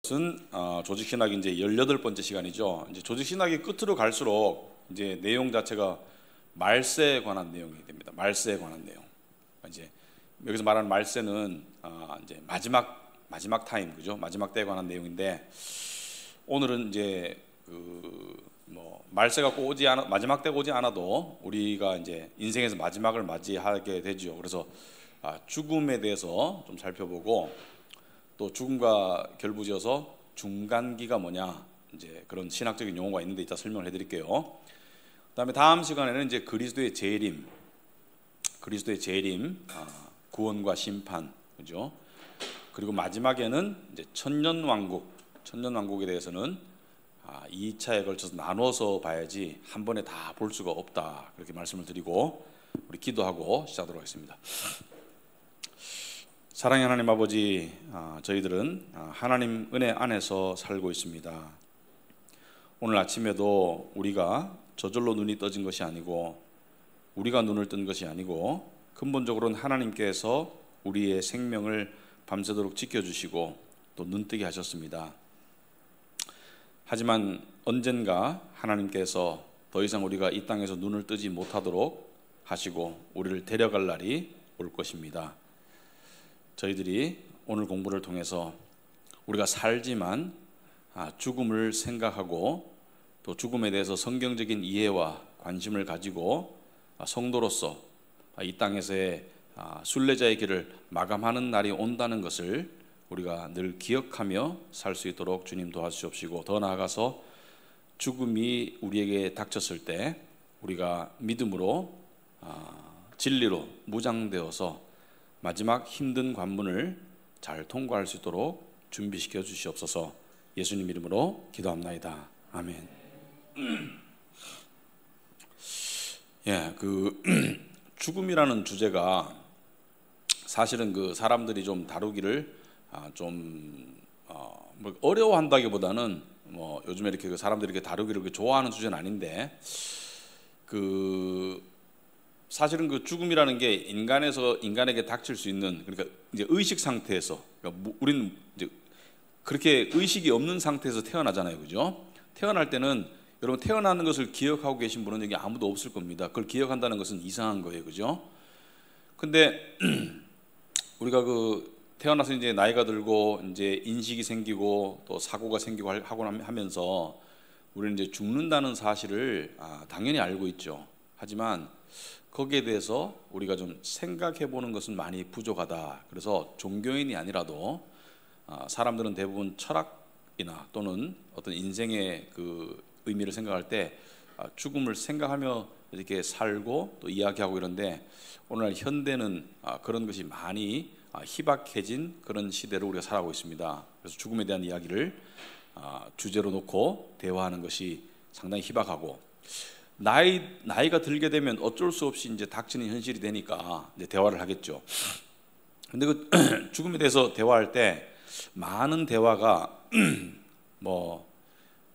것은 조직 신학이 이제 18번째 시간이죠. 이제 조직 신학이 끝으로 갈수록 이제 내용 자체가 말세에 관한 내용이 됩니다. 말세에 관한 내용. 이제 여기서 말하는 말세는 이제 마지막 타임, 그죠? 마지막 때에 관한 내용인데, 오늘은 이제 말세가 꼭 마지막 때가 오지 않아도 우리가 이제 인생에서 마지막을 맞이하게 되죠. 그래서 죽음에 대해서 좀 살펴보고, 또 죽음과 결부지어서 중간기가 뭐냐, 이제 그런 신학적인 용어가 있는데 이따 설명을 해드릴게요. 그다음에 다음 시간에는 이제 그리스도의 재림, 구원과 심판, 그죠? 그리고 마지막에는 이제 천년왕국에 대해서는 2차에 걸쳐서 나눠서 봐야지 한 번에 다 볼 수가 없다, 그렇게 말씀을 드리고 우리 기도하고 시작하도록 하겠습니다. 사랑의 하나님 아버지, 저희들은 하나님 은혜 안에서 살고 있습니다. 오늘 아침에도 우리가 저절로 눈이 떠진 것이 아니고, 우리가 눈을 뜬 것이 아니고, 근본적으로는 하나님께서 우리의 생명을 밤새도록 지켜주시고 또 눈뜨게 하셨습니다. 하지만 언젠가 하나님께서 더 이상 우리가 이 땅에서 눈을 뜨지 못하도록 하시고 우리를 데려갈 날이 올 것입니다. 저희들이 오늘 공부를 통해서 우리가 살지만 죽음을 생각하고 또 죽음에 대해서 성경적인 이해와 관심을 가지고 성도로서 이 땅에서의 순례자의 길을 마감하는 날이 온다는 것을 우리가 늘 기억하며 살 수 있도록 주님 도와주시옵시고, 더 나아가서 죽음이 우리에게 닥쳤을 때 우리가 믿음으로 진리로 무장되어서 마지막 힘든 관문을 잘 통과할 수 있도록 준비시켜 주시옵소서. 예수님 이름으로 기도합나이다. 아멘. 죽음이라는 주제가 사실은 사람들이 좀 다루기를 어려워한다기보다는 요즘에 이렇게 사람들이 이렇게 다루기를 그렇게 좋아하는 주제는 아닌데, 사실은 죽음이라는 게 인간에게 닥칠 수 있는, 그러니까 이제 의식 상태에서, 그러니까 우리는 이제 그렇게 의식이 없는 상태에서 태어나잖아요, 그죠? 태어날 때는 여러분 태어나는 것을 기억하고 계신 분은 여기 아무도 없을 겁니다. 그걸 기억한다는 것은 이상한 거예요, 그죠? 근데 우리가 태어나서 이제 나이가 들고 이제 인식이 생기고 또 사고가 생기고 하면서 우리는 이제 죽는다는 사실을 당연히 알고 있죠. 하지만 거기에 대해서 우리가 좀 생각해 보는 것은 많이 부족하다. 그래서 종교인이 아니라도 사람들은 대부분 철학이나 또는 어떤 인생의 의미를 생각할 때 죽음을 생각하며 이렇게 살고 또 이야기하고 이런데, 오늘날 현대는 그런 것이 많이 희박해진 그런 시대를 우리가 살아가고 있습니다. 그래서 죽음에 대한 이야기를 주제로 놓고 대화하는 것이 상당히 희박하고, 나이가 들게 되면 어쩔 수 없이 이제 닥치는 현실이 되니까 이제 대화를 하겠죠. 근데 죽음에 대해서 대화할 때 많은 대화가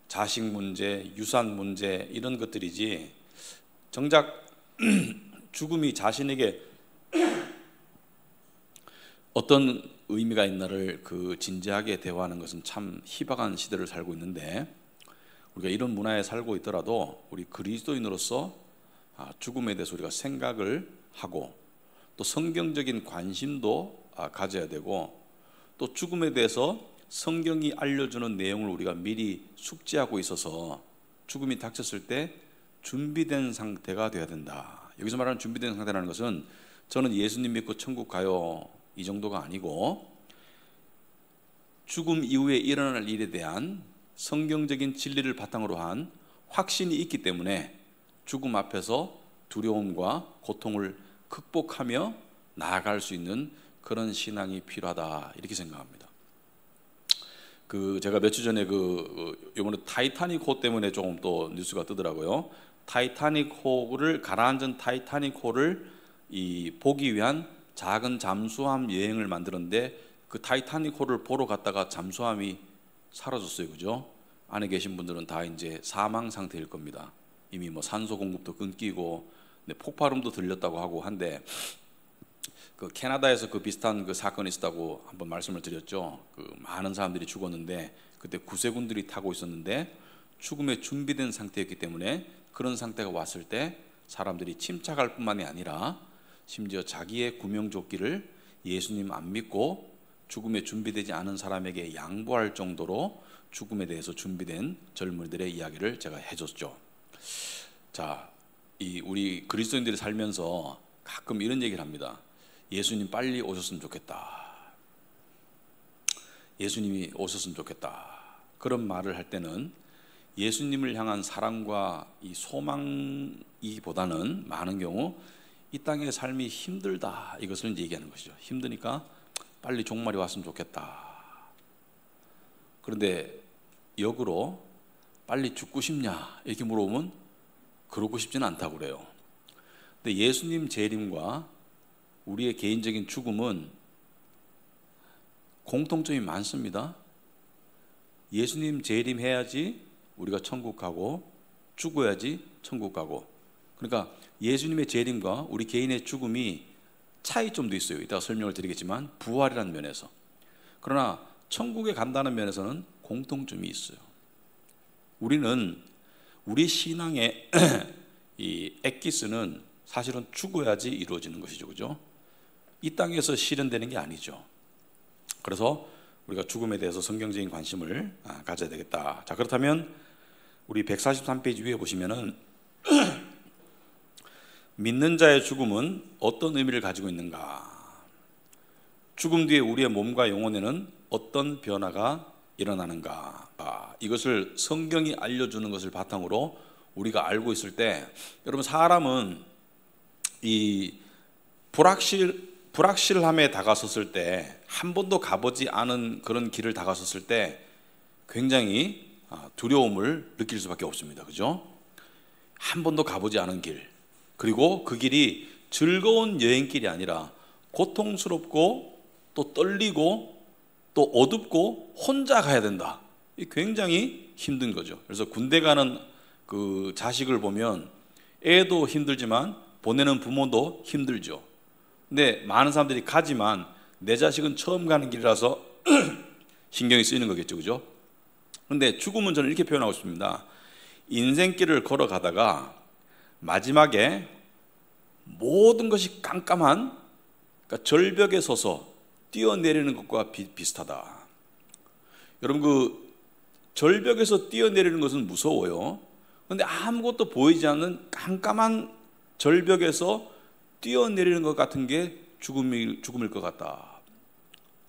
자식 문제, 유산 문제 이런 것들이지, 정작 죽음이 자신에게 어떤 의미가 있나를 진지하게 대화하는 것은 참 희박한 시대를 살고 있는데, 우리가 이런 문화에 살고 있더라도 우리 그리스도인으로서 죽음에 대해서 우리가 생각을 하고 또 성경적인 관심도 가져야 되고, 또 죽음에 대해서 성경이 알려주는 내용을 우리가 미리 숙지하고 있어서 죽음이 닥쳤을 때 준비된 상태가 되어야 된다. 여기서 말하는 준비된 상태라는 것은 저는 예수님 믿고 천국 가요 이 정도가 아니고, 죽음 이후에 일어날 일에 대한 성경적인 진리를 바탕으로 한 확신이 있기 때문에 죽음 앞에서 두려움과 고통을 극복하며 나아갈 수 있는 그런 신앙이 필요하다, 이렇게 생각합니다. 제가 며칠 전에 이번에 타이타닉호 때문에 조금 또 뉴스가 뜨더라고요. 가라앉은 타이타닉호를 보기 위한 작은 잠수함 여행을 만들었는데, 타이타닉호를 보러 갔다가 잠수함이 사라졌어요, 그죠? 안에 계신 분들은 다 이제 사망 상태일 겁니다. 이미 산소 공급도 끊기고 폭발음도 들렸다고 하고 한데, 그 캐나다에서 그 비슷한 그 사건이 있었다고 한번 말씀을 드렸죠. 그 많은 사람들이 죽었는데 그때 구세군들이 타고 있었는데 죽음에 준비된 상태였기 때문에 그런 상태가 왔을 때 사람들이 침착할 뿐만이 아니라 심지어 자기의 구명조끼를 예수님 안 믿고 죽음에 준비되지 않은 사람에게 양보할 정도로 죽음에 대해서 준비된 젊은이들의 이야기를 제가 해줬죠. 자, 우리 그리스도인들이 살면서 가끔 이런 얘기를 합니다. 예수님 빨리 오셨으면 좋겠다. 예수님이 오셨으면 좋겠다. 그런 말을 할 때는 예수님을 향한 사랑과 이 소망이보다는 많은 경우 이 땅의 삶이 힘들다, 이것을 얘기하는 것이죠. 힘드니까 빨리 종말이 왔으면 좋겠다. 그런데 역으로 빨리 죽고 싶냐 이렇게 물어보면 그러고 싶지는 않다고 그래요. 근데 예수님 재림과 우리의 개인적인 죽음은 공통점이 많습니다. 예수님 재림해야지 우리가 천국 가고 죽어야지 천국 가고. 그러니까 예수님의 재림과 우리 개인의 죽음이 차이점도 있어요. 이따가 설명을 드리겠지만 부활이라는 면에서. 그러나 천국에 간다는 면에서는 공통점이 있어요. 우리는 우리 신앙의 이 엑기스는 사실은 죽어야지 이루어지는 것이죠. 그죠? 이 땅에서 실현되는 게 아니죠. 그래서 우리가 죽음에 대해서 성경적인 관심을 가져야 되겠다. 자, 그렇다면 우리 143페이지 위에 보시면은 믿는 자의 죽음은 어떤 의미를 가지고 있는가? 죽음 뒤에 우리의 몸과 영혼에는 어떤 변화가 일어나는가? 이것을 성경이 알려주는 것을 바탕으로 우리가 알고 있을 때, 여러분 사람은 이 불확실함에 다가섰을 때, 한 번도 가보지 않은 그런 길을 다가섰을 때 굉장히 두려움을 느낄 수밖에 없습니다. 그죠? 한 번도 가보지 않은 길, 그리고 그 길이 즐거운 여행길이 아니라 고통스럽고 또 떨리고 또 어둡고 혼자 가야 된다. 굉장히 힘든 거죠. 그래서 군대 가는 그 자식을 보면 애도 힘들지만 보내는 부모도 힘들죠. 근데 많은 사람들이 가지만 내 자식은 처음 가는 길이라서 신경이 쓰이는 거겠죠. 그죠? 그런데 죽음은 저는 이렇게 표현하고 싶습니다. 인생길을 걸어가다가 마지막에 모든 것이 깜깜한, 그러니까 절벽에 서서 뛰어내리는 것과 비슷하다. 여러분 그 절벽에서 뛰어내리는 것은 무서워요. 그런데 아무것도 보이지 않는 깜깜한 절벽에서 뛰어내리는 것 같은 게 죽음일 것 같다.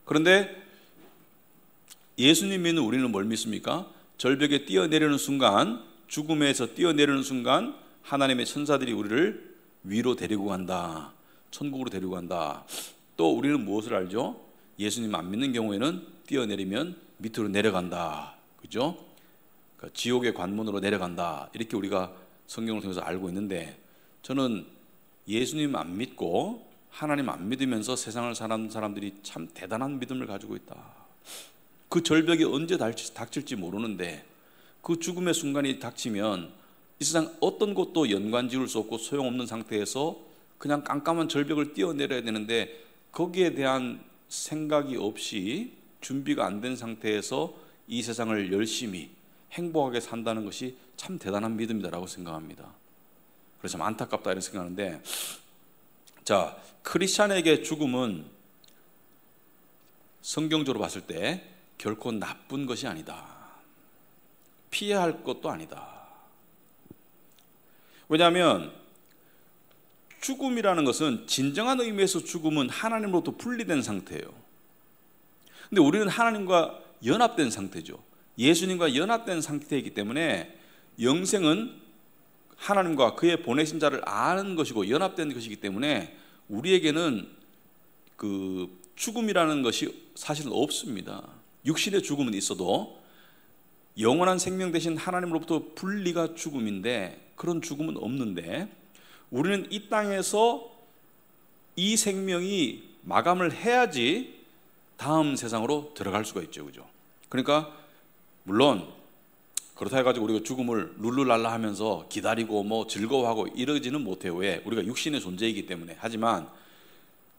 그런데 예수님 믿는 우리는 뭘 믿습니까? 절벽에 뛰어내리는 순간, 죽음에서 뛰어내리는 순간 하나님의 천사들이 우리를 위로 데리고 간다. 천국으로 데리고 간다. 또 우리는 무엇을 알죠? 예수님 안 믿는 경우에는 뛰어내리면 밑으로 내려간다. 그죠? 그러니까 지옥의 관문으로 내려간다. 이렇게 우리가 성경을 통해서 알고 있는데, 저는 예수님 안 믿고 하나님 안 믿으면서 세상을 사는 사람들이 참 대단한 믿음을 가지고 있다. 그 절벽이 언제 닥칠지 모르는데 그 죽음의 순간이 닥치면 이 세상 어떤 것도 연관 지을 수 없고 소용없는 상태에서 그냥 깜깜한 절벽을 뛰어내려야 되는데, 거기에 대한 생각이 없이 준비가 안 된 상태에서 이 세상을 열심히 행복하게 산다는 것이 참 대단한 믿음이다라고 생각합니다. 그래서 참 안타깝다 이런 생각하는데, 자, 크리스찬에게 죽음은 성경적으로 봤을 때 결코 나쁜 것이 아니다. 피해야 할 것도 아니다. 왜냐하면 죽음이라는 것은 진정한 의미에서 죽음은 하나님으로부터 분리된 상태예요. 근데 우리는 하나님과 연합된 상태죠. 예수님과 연합된 상태이기 때문에 영생은 하나님과 그의 보내신 자를 아는 것이고 연합된 것이기 때문에 우리에게는 그 죽음이라는 것이 사실은 없습니다. 육신의 죽음은 있어도 영원한 생명 대신 하나님으로부터 분리가 죽음인데, 그런 죽음은 없는데, 우리는 이 땅에서 이 생명이 마감을 해야지 다음 세상으로 들어갈 수가 있죠. 그죠? 그러니까 물론 그렇다 해가지고 우리가 죽음을 룰루랄라 하면서 기다리고 뭐 즐거워하고 이러지는 못해요. 왜? 우리가 육신의 존재이기 때문에. 하지만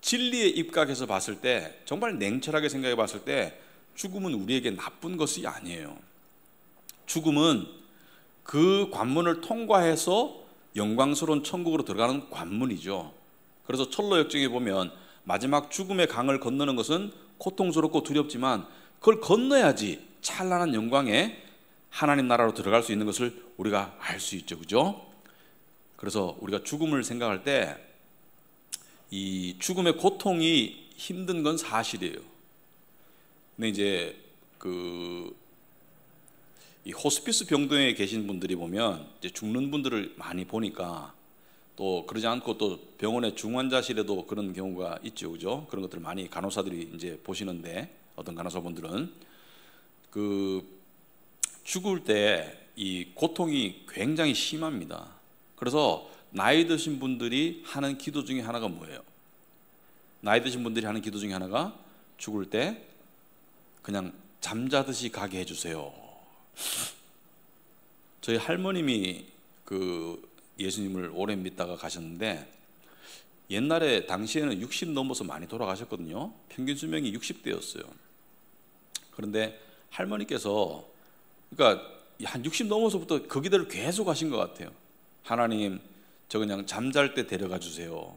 진리에 입각해서 봤을 때, 정말 냉철하게 생각해 봤을 때 죽음은 우리에게 나쁜 것이 아니에요. 죽음은 그 관문을 통과해서 영광스러운 천국으로 들어가는 관문이죠. 그래서 철로 역정에 보면 마지막 죽음의 강을 건너는 것은 고통스럽고 두렵지만 그걸 건너야지 찬란한 영광에 하나님 나라로 들어갈 수 있는 것을 우리가 알 수 있죠. 그죠? 그래서 우리가 죽음을 생각할 때 이 죽음의 고통이 힘든 건 사실이에요. 근데 이제 이 호스피스 병동에 계신 분들이 보면 이제 죽는 분들을 많이 보니까, 또 그러지 않고 또 병원의 중환자실에도 그런 경우가 있죠. 그죠? 그런 것들을 많이 간호사들이 이제 보시는데, 어떤 간호사분들은 죽을 때 이 고통이 굉장히 심합니다. 그래서 나이 드신 분들이 하는 기도 중에 하나가 뭐예요? 나이 드신 분들이 하는 기도 중에 하나가 죽을 때 그냥 잠자듯이 가게 해주세요. 저희 할머님이 예수님을 오래 믿다가 가셨는데, 옛날에 당시에는 60 넘어서 많이 돌아가셨거든요. 평균 수명이 60대였어요. 그런데 할머니께서 그러니까 한 60 넘어서부터 그 기도를 계속 하신 것 같아요. 하나님, 저 그냥 잠잘 때 데려가 주세요.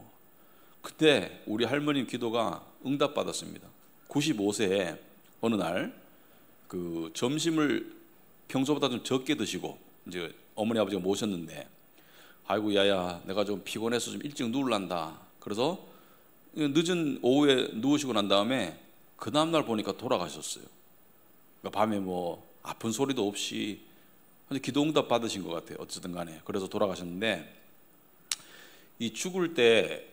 그때 우리 할머님 기도가 응답받았습니다. 95세에 어느 날 점심을 평소보다 좀 적게 드시고 이제 어머니 아버지가 모셨는데, 아이고 야야, 내가 좀 피곤해서 좀 일찍 누울란다. 그래서 늦은 오후에 누우시고 난 다음에 그 다음날 보니까 돌아가셨어요. 그러니까 밤에 뭐 아픈 소리도 없이 기도 응답 받으신 것 같아요. 어쨌든 간에 그래서 돌아가셨는데, 이 죽을 때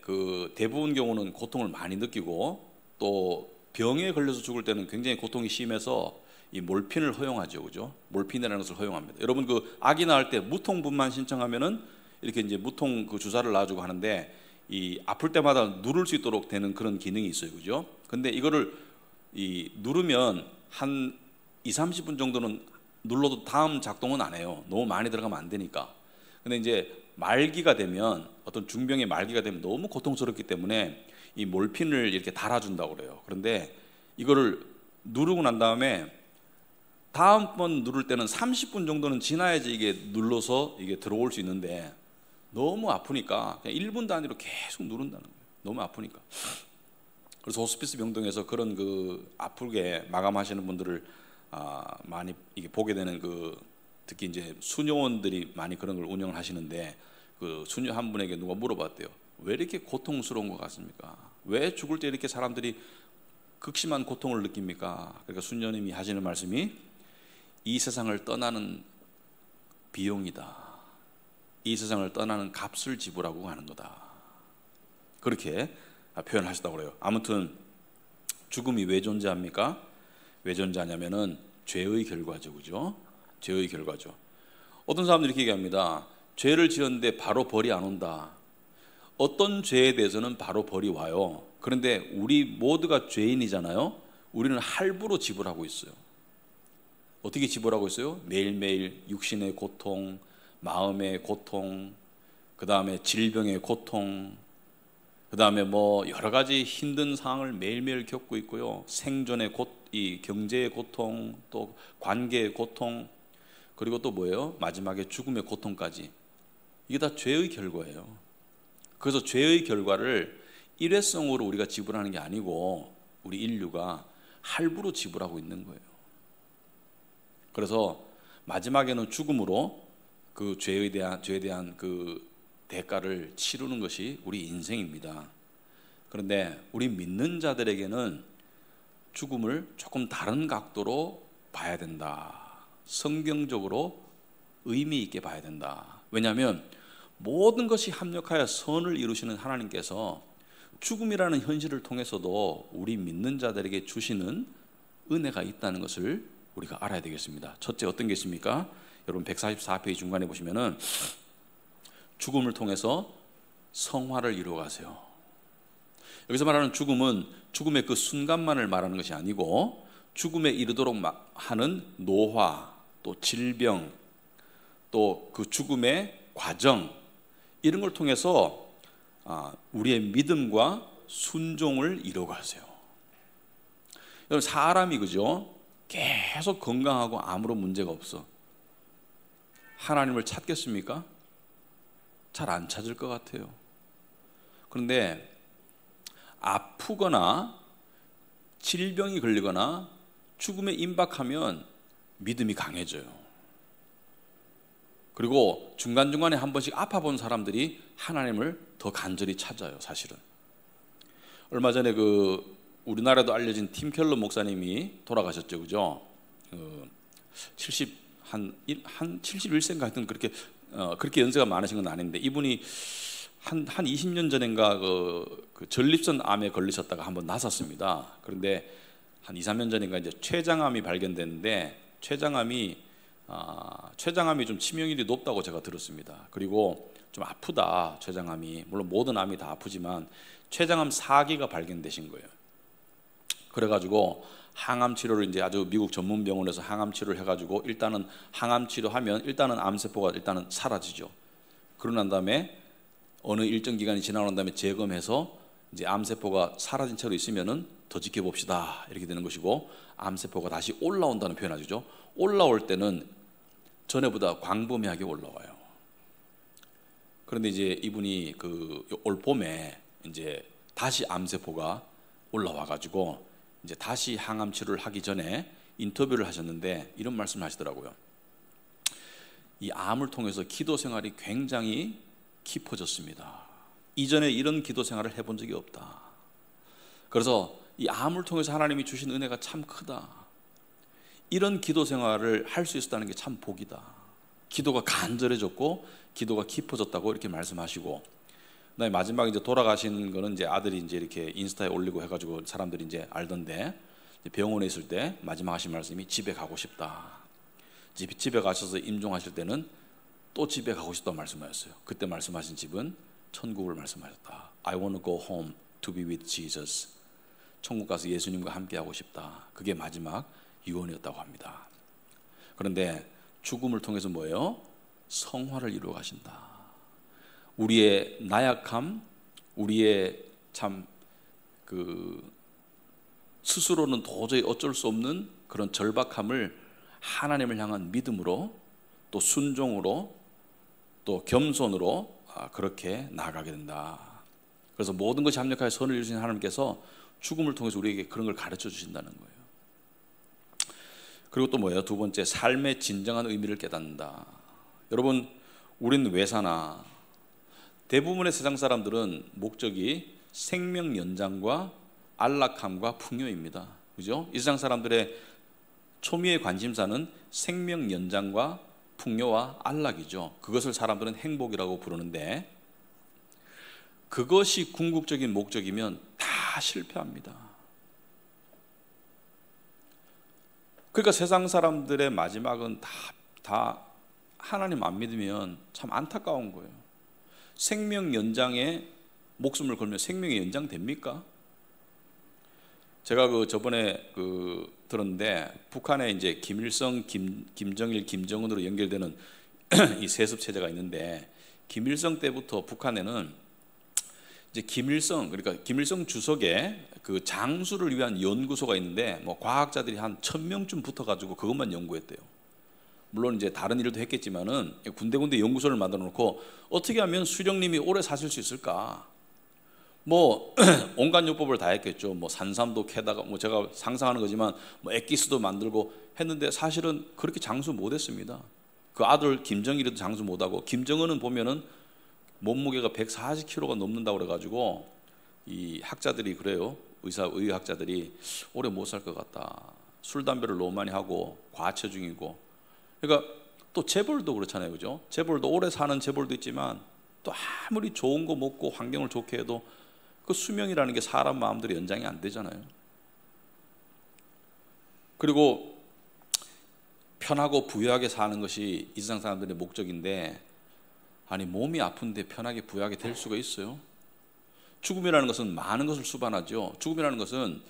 대부분 경우는 고통을 많이 느끼고, 또 병에 걸려서 죽을 때는 굉장히 고통이 심해서 이 몰핀을 허용하죠. 그죠? 몰핀이라는 것을 허용합니다. 여러분 아기 낳을 때 무통분만 신청하면은 이렇게 이제 무통 주사를 놔주고 하는데, 이 아플 때마다 누를 수 있도록 되는 그런 기능이 있어요. 그죠? 근데 이거를 누르면 한 20-30분 정도는 눌러도 다음 작동은 안 해요. 너무 많이 들어가면 안 되니까. 근데 이제 말기가 되면, 어떤 중병의 말기가 되면 너무 고통스럽기 때문에 이 몰핀을 이렇게 달아준다고 그래요. 그런데 이거를 누르고 난 다음에 다음번 누를 때는 30분 정도는 지나야지 이게 눌러서 이게 들어올 수 있는데, 너무 아프니까 그냥 1분 단위로 계속 누른다는 거예요. 너무 아프니까. 그래서 호스피스 병동에서 그런 아프게 마감하시는 분들을 많이 이게 보게 되는 특히 이제 수녀원들이 많이 그런 걸 운영을 하시는데, 수녀 한 분에게 누가 물어봤대요. 왜 이렇게 고통스러운 것 같습니까? 왜 죽을 때 이렇게 사람들이 극심한 고통을 느낍니까? 그러니까 수녀님이 하시는 말씀이, 이 세상을 떠나는 비용이다. 이 세상을 떠나는 값을 지불하고 가는 거다. 그렇게 표현하셨다고 그래요. 아무튼 죽음이 왜 존재합니까? 왜 존재하냐면은 죄의 결과죠. 그죠? 죄의 결과죠. 어떤 사람들이 이렇게 얘기합니다. 죄를 지었는데 바로 벌이 안 온다. 어떤 죄에 대해서는 바로 벌이 와요. 그런데 우리 모두가 죄인이잖아요. 우리는 할부로 지불하고 있어요. 어떻게 지불하고 있어요? 매일매일 육신의 고통, 마음의 고통, 그 다음에 질병의 고통, 그 다음에 뭐 여러 가지 힘든 상황을 매일매일 겪고 있고요. 생존의 이 경제의 고통, 또 관계의 고통, 그리고 또 뭐예요? 마지막에 죽음의 고통까지. 이게 다 죄의 결과예요. 그래서 죄의 결과를 일회성으로 우리가 지불하는 게 아니고 우리 인류가 할부로 지불하고 있는 거예요. 그래서 마지막에는 죽음으로 죄에 대한 대가를 치르는 것이 우리 인생입니다. 그런데 우리 믿는 자들에게는 죽음을 조금 다른 각도로 봐야 된다. 성경적으로 의미 있게 봐야 된다. 왜냐하면 모든 것이 합력하여 선을 이루시는 하나님께서 죽음이라는 현실을 통해서도 우리 믿는 자들에게 주시는 은혜가 있다는 것을 우리가 알아야 되겠습니다. 첫째, 어떤 게 있습니까? 여러분 144페이지 중간에 보시면은 죽음을 통해서 성화를 이루어 가세요. 여기서 말하는 죽음은 죽음의 그 순간만을 말하는 것이 아니고, 죽음에 이르도록 하는 노화, 또 질병, 또 그 죽음의 과정, 이런 걸 통해서 우리의 믿음과 순종을 이루어가세요. 여러분, 사람이 그죠? 계속 건강하고 아무런 문제가 없어. 하나님을 찾겠습니까? 잘 안 찾을 것 같아요. 그런데 아프거나 질병이 걸리거나 죽음에 임박하면 믿음이 강해져요. 그리고 중간중간에 한 번씩 아파본 사람들이 하나님을 더 간절히 찾아요. 사실은 얼마 전에 우리나라도 알려진 팀 켈러 목사님이 돌아가셨죠, 그죠? 71세인가 하여튼 그렇게 연세가 많으신 건 아닌데, 이분이 한 20년 전인가 그 전립선 암에 걸리셨다가 한번 나섰습니다. 그런데 한 2, 3년 전인가 이제 췌장암이 발견됐는데, 췌장암이 좀 치명률이 높다고 제가 들었습니다. 그리고 좀 아프다, 췌장암이. 물론 모든 암이 다 아프지만 췌장암 4기가 발견되신 거예요. 그래가지고 항암 치료를 이제 아주 미국 전문 병원에서 항암 치료를 해가지고, 일단은 항암 치료하면 일단은 암세포가 일단은 사라지죠. 그러고 난 다음에 어느 일정 기간이 지나고 난 다음에 재검해서 이제 암세포가 사라진 채로 있으면은 더 지켜봅시다, 이렇게 되는 것이고, 암세포가 다시 올라온다는 표현하죠. 올라올 때는 전에보다 광범위하게 올라와요. 그런데 이제 이분이 올 봄에 이제 다시 암세포가 올라와가지고 이제 다시 항암 치료를 하기 전에 인터뷰를 하셨는데 이런 말씀을 하시더라고요. 이 암을 통해서 기도 생활이 굉장히 깊어졌습니다. 이전에 이런 기도 생활을 해본 적이 없다. 그래서 이 암을 통해서 하나님이 주신 은혜가 참 크다. 이런 기도 생활을 할 수 있었다는 게 참 복이다. 기도가 간절해졌고 기도가 깊어졌다고 이렇게 말씀하시고, 그다음에 마지막에 이제 돌아가신 거는 이제 아들이 이제 이렇게 인스타에 올리고 해가지고 사람들이 이제 알던데, 병원에 있을 때 마지막 하신 말씀이 집에 가고 싶다. 집에 가셔서 임종하실 때는 또 집에 가고 싶다고 말씀하셨어요. 그때 말씀하신 집은 천국을 말씀하셨다. I want to go home to be with Jesus. 천국 가서 예수님과 함께 하고 싶다. 그게 마지막 유언이었다고 합니다. 그런데 죽음을 통해서 뭐예요? 성화를 이루어 가신다. 우리의 나약함, 우리의 참 스스로는 도저히 어쩔 수 없는 그런 절박함을 하나님을 향한 믿음으로, 또 순종으로, 또 겸손으로 그렇게 나아가게 된다. 그래서 모든 것이 합력하여 선을 이루신 하나님께서 죽음을 통해서 우리에게 그런 걸 가르쳐 주신다는 거예요. 그리고 또 뭐예요? 두 번째, 삶의 진정한 의미를 깨닫는다. 여러분, 우리는 왜 사나? 대부분의 세상 사람들은 목적이 생명 연장과 안락함과 풍요입니다. 그죠? 이 세상 사람들의 초미의 관심사는 생명 연장과 풍요와 안락이죠. 그것을 사람들은 행복이라고 부르는데, 그것이 궁극적인 목적이면 다 실패합니다. 그러니까 세상 사람들의 마지막은 다 하나님 안 믿으면 참 안타까운 거예요. 생명 연장에 목숨을 걸면 생명이 연장됩니까? 제가 저번에 들었는데, 북한에 이제 김일성, 김정일, 김정은으로 연결되는 이 세습 체제가 있는데, 김일성 때부터 북한에는 이제 그러니까 김일성 주석의 그 장수를 위한 연구소가 있는데, 뭐 과학자들이 한 1000명쯤 붙어가지고 그것만 연구했대요. 물론 이제 다른 일도 했겠지만은 군데군데 연구소를 만들어 놓고 어떻게 하면 수령님이 오래 사실 수 있을까? 뭐 온갖 요법을 다 했겠죠. 뭐 산삼도 캐다가, 뭐 제가 상상하는 거지만 뭐 엑기스도 만들고 했는데, 사실은 그렇게 장수 못했습니다. 그 아들 김정일이도 장수 못하고, 김정은은 보면은 몸무게가 140kg가 넘는다고 그래가지고 이 학자들이 그래요. 의학자들이 오래 못 살 것 같다. 술 담배를 너무 많이 하고 과체중이고. 그러니까 또 재벌도 그렇잖아요, 그죠? 재벌도 오래 사는 재벌도 있지만, 또 아무리 좋은 거 먹고 환경을 좋게 해도 그 수명이라는 게 사람 마음대로 연장이 안 되잖아요. 그리고 편하고 부유하게 사는 것이 이 세상 사람들의 목적인데, 아니 몸이 아픈데 편하게 부유하게 될 수가 있어요? 죽음이라는 것은 많은 것을 수반하죠. 죽음이라는 것은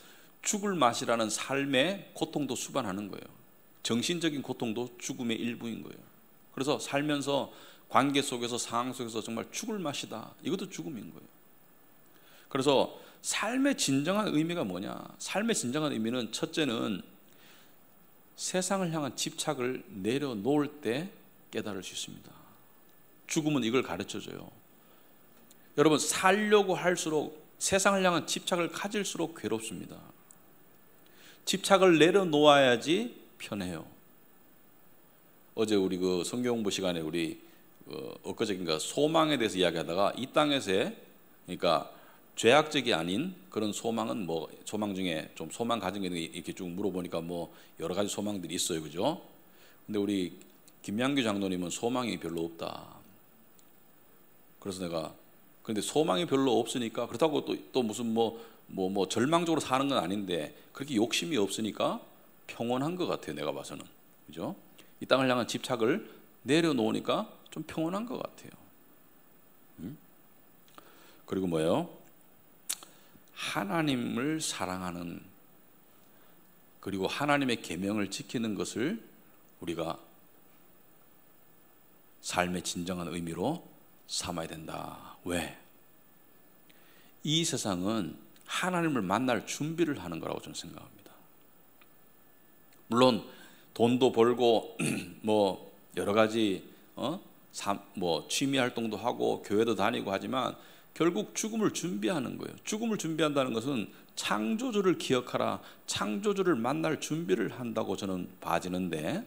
죽을 맛이라는 삶의 고통도 수반하는 거예요. 정신적인 고통도 죽음의 일부인 거예요. 그래서 살면서 관계 속에서, 상황 속에서 정말 죽을 맛이다, 이것도 죽음인 거예요. 그래서 삶의 진정한 의미가 뭐냐? 삶의 진정한 의미는 첫째는 세상을 향한 집착을 내려놓을 때 깨달을 수 있습니다. 죽음은 이걸 가르쳐줘요. 여러분, 살려고 할수록 세상을 향한 집착을 가질수록 괴롭습니다. 집착을 내려놓아야지 편해요. 어제 우리 그 성경 공부 시간에 우리 엊그저께인가 소망에 대해서 이야기하다가 이 땅에서의, 그러니까 죄악적이 아닌 그런 소망은 뭐, 소망 중에 좀 소망 가진 게 이렇게 쭉 물어보니까 뭐 여러 가지 소망들이 있어요, 그죠? 근데 우리 김양규 장로님은 소망이 별로 없다. 그래서 내가, 근데 소망이 별로 없으니까 그렇다고 또 무슨 뭐 절망적으로 사는 건 아닌데 그렇게 욕심이 없으니까 평온한 것 같아요, 내가 봐서는. 그죠? 이 땅을 향한 집착을 내려놓으니까 좀 평온한 것 같아요. 그리고 뭐예요? 하나님을 사랑하는, 그리고 하나님의 계명을 지키는 것을 우리가 삶의 진정한 의미로 삼아야 된다. 왜? 이 세상은 하나님을 만날 준비를 하는 거라고 저는 생각합니다. 물론 돈도 벌고 뭐 여러 가지 뭐 취미 활동도 하고 교회도 다니고 하지만 결국 죽음을 준비하는 거예요. 죽음을 준비한다는 것은 창조주를 기억하라, 창조주를 만날 준비를 한다고 저는 봐지는데,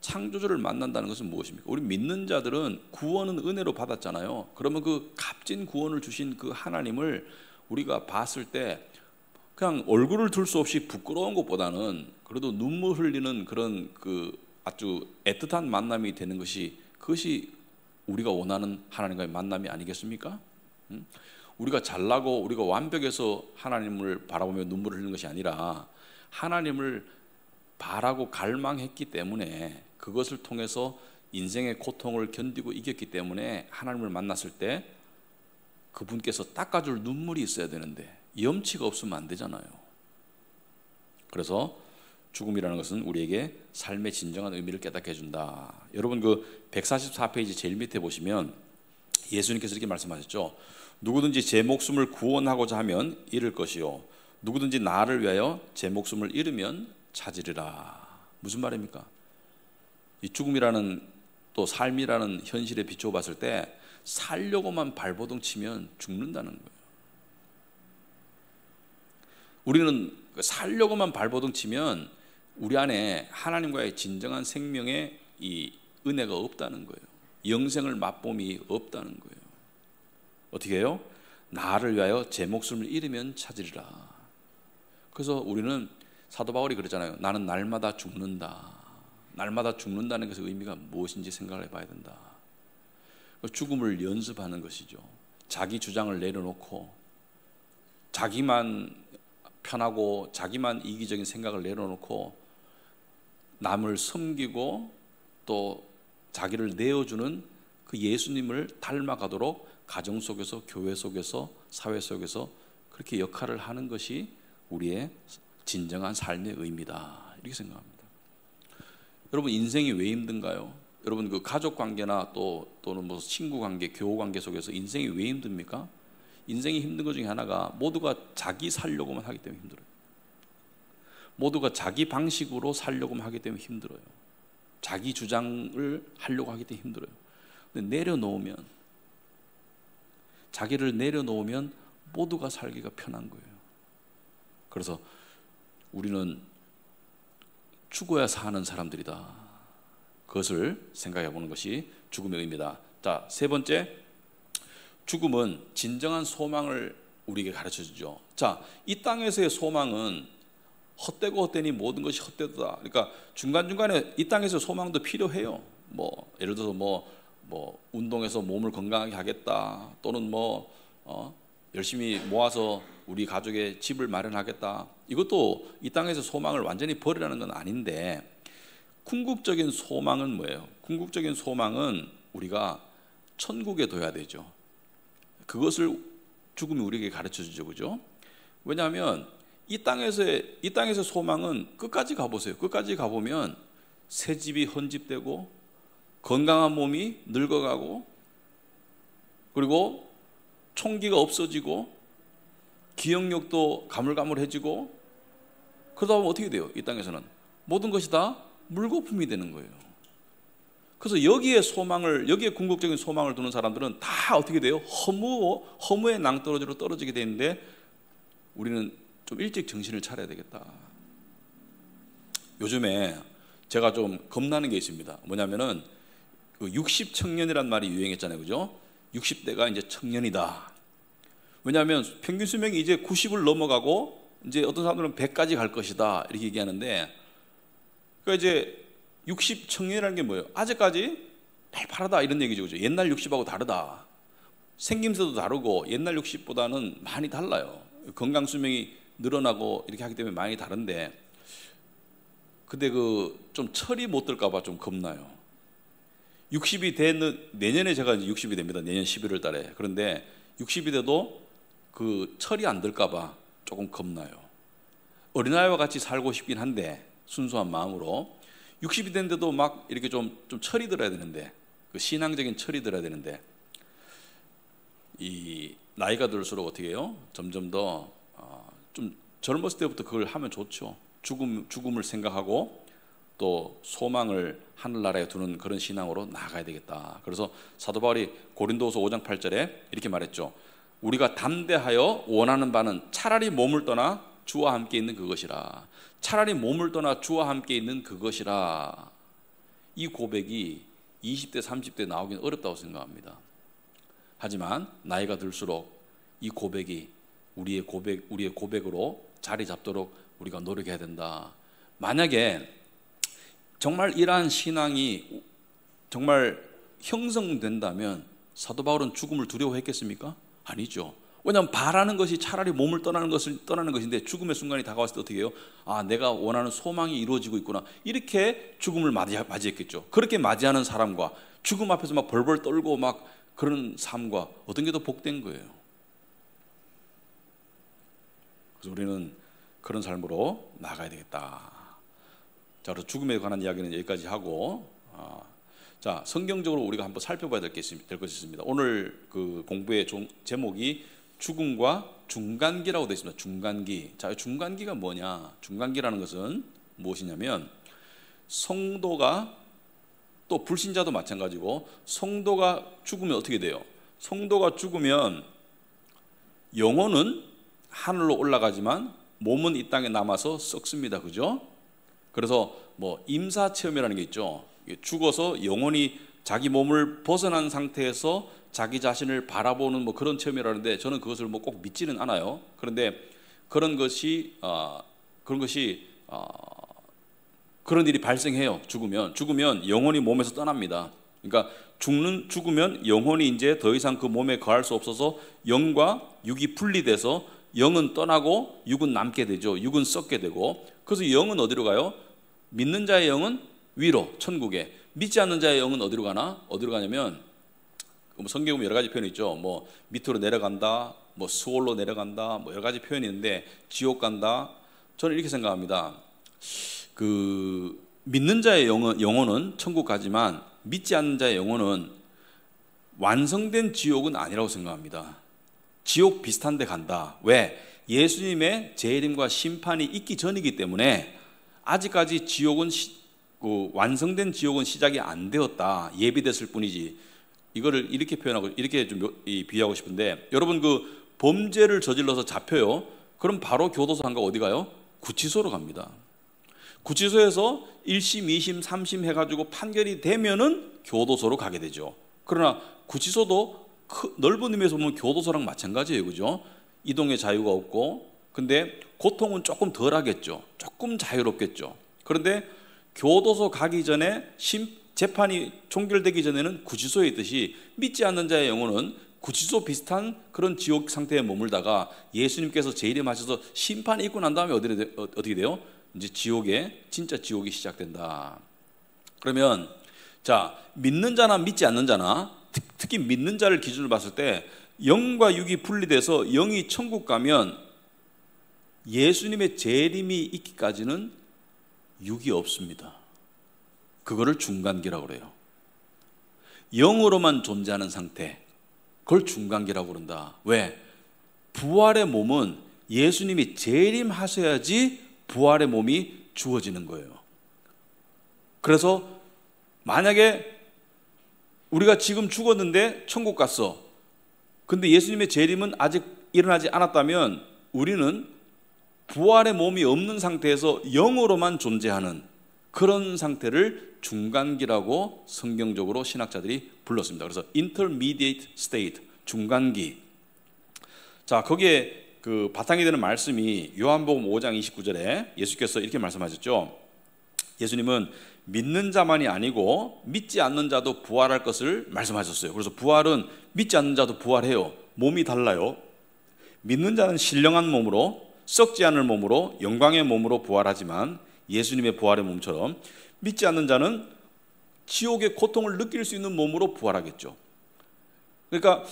창조주를 만난다는 것은 무엇입니까? 우리 믿는 자들은 구원은 은혜로 받았잖아요. 그러면 그 값진 구원을 주신 그 하나님을 우리가 봤을 때 그냥 얼굴을 들 수 없이 부끄러운 것보다는 그래도 눈물 흘리는 그런 그 아주 애틋한 만남이 되는 것이, 그것이 우리가 원하는 하나님과의 만남이 아니겠습니까? 우리가 잘나고 우리가 완벽해서 하나님을 바라보며 눈물을 흘리는 것이 아니라 하나님을 바라고 갈망했기 때문에, 그것을 통해서 인생의 고통을 견디고 이겼기 때문에 하나님을 만났을 때 그분께서 닦아줄 눈물이 있어야 되는데 염치가 없으면 안 되잖아요. 그래서 죽음이라는 것은 우리에게 삶의 진정한 의미를 깨닫게 해준다. 여러분, 그 144페이지 제일 밑에 보시면 예수님께서 이렇게 말씀하셨죠. 누구든지 제 목숨을 구원하고자 하면 잃을 것이요, 누구든지 나를 위하여 제 목숨을 잃으면 찾으리라. 무슨 말입니까? 이 죽음이라는, 또 삶이라는 현실에 비추어 봤을 때 살려고만 발버둥 치면 죽는다는 거예요. 우리는 살려고만 발버둥 치면 우리 안에 하나님과의 진정한 생명의 이 은혜가 없다는 거예요. 영생을 맛봄이 없다는 거예요. 어떻게 해요? 나를 위하여 제 목숨을 잃으면 찾으리라. 그래서 우리는, 사도 바울이 그러잖아요. 나는 날마다 죽는다. 날마다 죽는다는 것의 의미가 무엇인지 생각을 해봐야 된다. 죽음을 연습하는 것이죠. 자기 주장을 내려놓고 자기만 편하고 자기만 이기적인 생각을 내려놓고 남을 섬기고 또 자기를 내어주는 그 예수님을 닮아가도록 가정 속에서, 교회 속에서, 사회 속에서 그렇게 역할을 하는 것이 우리의 진정한 삶의 의미다, 이렇게 생각합니다. 여러분, 인생이 왜 힘든가요? 여러분, 그 가족 관계나 또는 뭐 친구 관계, 교우 관계 속에서 인생이 왜 힘듭니까? 인생이 힘든 것 중에 하나가 모두가 자기 살려고만 하기 때문에 힘들어요. 모두가 자기 방식으로 살려고만 하기 때문에 힘들어요. 자기 주장을 하려고 하기 때문에 힘들어요. 근데 내려놓으면, 자기를 내려놓으면 모두가 살기가 편한 거예요. 그래서 우리는 죽어야 사는 사람들이다. 그것을 생각해 보는 것이 죽음의 의미다. 자, 세 번째, 죽음은 진정한 소망을 우리에게 가르쳐 주죠. 자, 이 땅에서의 소망은 헛되고 헛되니 모든 것이 헛되다. 그러니까 중간중간에 이 땅에서 소망도 필요해요. 뭐 예를 들어서 뭐 운동해서 몸을 건강하게 하겠다, 또는 열심히 모아서 우리 가족의 집을 마련하겠다. 이것도 이 땅에서 소망을 완전히 버리라는 건 아닌데, 궁극적인 소망은 뭐예요? 궁극적인 소망은 우리가 천국에 둬야 되죠. 그것을 죽음이 우리에게 가르쳐 주죠, 그죠? 왜냐하면 이 땅에서 소망은 끝까지 가보세요. 끝까지 가보면 새 집이 헌집되고 건강한 몸이 늙어가고, 그리고 총기가 없어지고 기억력도 가물가물해지고, 그러다 보면 어떻게 돼요? 이 땅에서는 모든 것이 다 물거품이 되는 거예요. 그래서 여기에 궁극적인 소망을 두는 사람들은 다 어떻게 돼요? 허무의 낭떠러지로 떨어지게 되는데, 우리는 좀 일찍 정신을 차려야 되겠다. 요즘에 제가 좀 겁나는 게 있습니다. 뭐냐면은 그 60청년이란 말이 유행했잖아요, 그죠? 60대가 이제 청년이다. 왜냐하면 평균 수명이 이제 90을 넘어가고 이제 어떤 사람들은 100까지 갈 것이다 이렇게 얘기하는데, 그러니까 이제 60청년이라는 게 뭐예요? 아직까지 팔팔하다 이런 얘기죠, 그죠? 옛날 60하고 다르다. 생김새도 다르고 옛날 60보다는 많이 달라요. 건강 수명이 늘어나고 이렇게 하기 때문에 많이 다른데, 근데 좀 철이 못 들까 봐 좀 겁나요. 60이 되는, 내년에 제가 이제 60이 됩니다. 내년 11월 달에. 그런데 60이 돼도 그 철이 안 들까 봐 조금 겁나요. 어린아이와 같이 살고 싶긴 한데, 순수한 마음으로 60이 됐는데도 막 이렇게 좀 철이 들어야 되는데, 그 신앙적인 철이 들어야 되는데, 이 나이가 들수록 어떻게 해요? 점점 더 좀 젊었을 때부터 그걸 하면 좋죠. 죽음을 생각하고 또 소망을 하늘나라에 두는 그런 신앙으로 나아가야 되겠다. 그래서 사도 바울이 고린도후서 5장 8절에 이렇게 말했죠. 우리가 담대하여 원하는 바는 차라리 몸을 떠나 주와 함께 있는 그것이라. 차라리 몸을 떠나 주와 함께 있는 그것이라. 이 고백이 20대 30대 나오기는 어렵다고 생각합니다. 하지만 나이가 들수록 이 고백이 우리의 고백으로 자리 잡도록 우리가 노력해야 된다. 만약에 정말 이러한 신앙이 정말 형성된다면 사도 바울은 죽음을 두려워했겠습니까? 아니죠. 왜냐하면 바라는 것이 차라리 몸을 떠나는 것인데, 죽음의 순간이 다가왔을 때 어떻게 해요? 아, 내가 원하는 소망이 이루어지고 있구나. 이렇게 죽음을 맞이했겠죠. 그렇게 맞이하는 사람과 죽음 앞에서 막 벌벌 떨고 막 그런 삶과 어떤 게 더 복된 거예요. 그래서 우리는 그런 삶으로 나가야 되겠다. 자, 그래서 죽음에 관한 이야기는 여기까지 하고, 자, 성경적으로 우리가 한번 살펴봐야 될 것이 있습니다. 오늘 그 공부의 제목이 죽음과 중간기라고 되어 있습니다. 중간기. 자, 중간기가 뭐냐? 중간기라는 것은 무엇이냐면, 성도가, 또 불신자도 마찬가지고, 성도가 죽으면 어떻게 돼요? 성도가 죽으면 영혼은 하늘로 올라가지만 몸은 이 땅에 남아서 썩습니다. 그죠? 그래서 뭐 임사체험이라는 게 있죠. 죽어서 영혼이 자기 몸을 벗어난 상태에서 자기 자신을 바라보는 뭐 그런 체험이라는데, 저는 그것을 뭐 꼭 믿지는 않아요. 그런데 그런 일이 발생해요. 죽으면 영혼이 몸에서 떠납니다. 그러니까 죽으면 영혼이 이제 더 이상 그 몸에 거할 수 없어서 영과 육이 분리돼서 영은 떠나고 육은 남게 되죠. 육은 썩게 되고, 그래서 영은 어디로 가요? 믿는 자의 영은 위로, 천국에. 믿지 않는 자의 영은 어디로 가냐면, 성경에 보면 여러 가지 표현이 있죠. 뭐 밑으로 내려간다, 뭐 수월로 내려간다, 뭐 여러 가지 표현이 있는데, 지옥 간다. 저는 이렇게 생각합니다. 그 믿는 자의 영혼은 천국 가지만, 믿지 않는 자의 영혼은 완성된 지옥은 아니라고 생각합니다. 지옥 비슷한 데 간다. 왜? 예수님의 재림과 심판이 있기 전이기 때문에 아직까지 지옥은 완성된 지옥은 시작이 안 되었다. 예비됐을 뿐이지. 이거를 이렇게 표현하고 이렇게 좀 비유하고 싶은데, 여러분 그 범죄를 저질러서 잡혀요. 그럼 바로 교도소 간 거 어디 가요? 구치소로 갑니다. 구치소에서 1심, 2심, 3심 해가지고 판결이 되면은 교도소로 가게 되죠. 그러나 구치소도 넓은 의미에서 보면 교도소랑 마찬가지예요. 그죠? 이동의 자유가 없고, 근데 고통은 조금 덜 하겠죠. 조금 자유롭겠죠. 그런데 교도소 가기 전에 재판이 종결되기 전에는 구치소에 있듯이, 믿지 않는 자의 영혼은 구치소 비슷한 그런 지옥 상태에 머물다가 예수님께서 재림하셔서 심판이 있고 난 다음에 어떻게 돼요? 이제 진짜 지옥이 시작된다. 그러면 자, 믿는 자나 믿지 않는 자나, 특히 믿는 자를 기준으로 봤을 때 영과 육이 분리돼서 영이 천국 가면 예수님의 재림이 있기까지는 육이 없습니다. 그거를 중간기라고 그래요. 영으로만 존재하는 상태, 그걸 중간기라고 그런다. 왜? 부활의 몸은 예수님이 재림하셔야지 부활의 몸이 주어지는 거예요. 그래서 만약에 우리가 지금 죽었는데 천국 갔어. 근데 예수님의 재림은 아직 일어나지 않았다면 우리는 부활의 몸이 없는 상태에서 영으로만 존재하는 그런 상태를 중간기라고 성경적으로 신학자들이 불렀습니다. 그래서 intermediate state, 중간기. 자, 거기에 그 바탕이 되는 말씀이 요한복음 5장 29절에 예수께서 이렇게 말씀하셨죠. 예수님은 믿는 자만이 아니고 믿지 않는 자도 부활할 것을 말씀하셨어요. 그래서 부활은 믿지 않는 자도 부활해요. 몸이 달라요. 믿는 자는 신령한 몸으로, 썩지 않을 몸으로, 영광의 몸으로 부활하지만 예수님의 부활의 몸처럼 믿지 않는 자는 지옥의 고통을 느낄 수 있는 몸으로 부활하겠죠. 그러니까